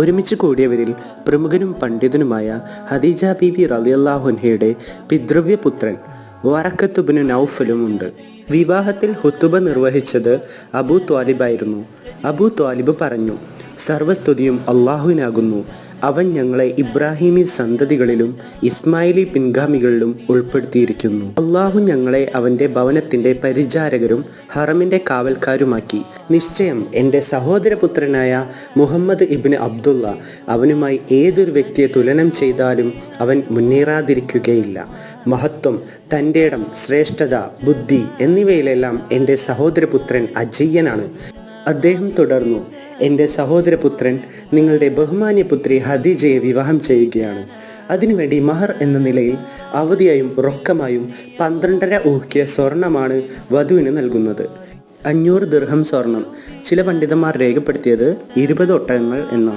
ഒരുമിച്ച് കൂടിയവരിൽ പ്രമുഖനും പണ്ഡിതനുമായ ഖദീജ ബീബി റളിയല്ലാഹു അൻഹയുടെ പിതൃവ്യപുത്രൻ വറഖത്ത് ഇബ്നു നൗഫലും ഉണ്ട്. വിവാഹത്തിൽ ഹുതുബ നിർവഹിച്ചത് അബൂ ത്വാലിബായിരുന്നു. അബൂ ത്വാലിബ് പറഞ്ഞു, സർവസ്തുതിയും അള്ളാഹുവിനാകുന്നു. അവൻ ഞങ്ങളെ ഇബ്രാഹിമി സന്തതികളിലും ഇസ്മായിലി പിൻഗാമികളിലും ഉൾപ്പെടുത്തിയിരിക്കുന്നു. അള്ളാഹു ഞങ്ങളെ അവൻ്റെ ഭവനത്തിൻ്റെ പരിചാരകരും ഹറമിൻ്റെ കാവൽക്കാരുമാക്കി. നിശ്ചയം എൻ്റെ സഹോദരപുത്രനായ മുഹമ്മദ് ഇബ്ന് അബ്ദുള്ള അവനുമായി ഏതൊരു വ്യക്തിയെ തുലനം ചെയ്താലും അവൻ മുന്നേറാതിരിക്കുകയില്ല. മഹത്വം, തൻ്റെ ഇടം, ശ്രേഷ്ഠത, ബുദ്ധി എന്നിവയിലെല്ലാം എൻ്റെ സഹോദരപുത്രൻ അജയ്യനാണ്. അദ്ദേഹം തുടർന്നു, എൻ്റെ സഹോദരപുത്രൻ നിങ്ങളുടെ ബഹുമാന്യപുത്രി ഖദീജയെ വിവാഹം ചെയ്യുകയാണ്. അതിനുവേണ്ടി മഹർ എന്ന നിലയിൽ അവധിയായും റൊക്കമായും 12.5 ഊഹ്യ സ്വർണമാണ് വധുവിന് നൽകുന്നത്. 500 ദിർഹം സ്വർണം. ചില പണ്ഡിതന്മാർ രേഖപ്പെടുത്തിയത് 20 ഒട്ടകങ്ങൾ എന്നാണ്.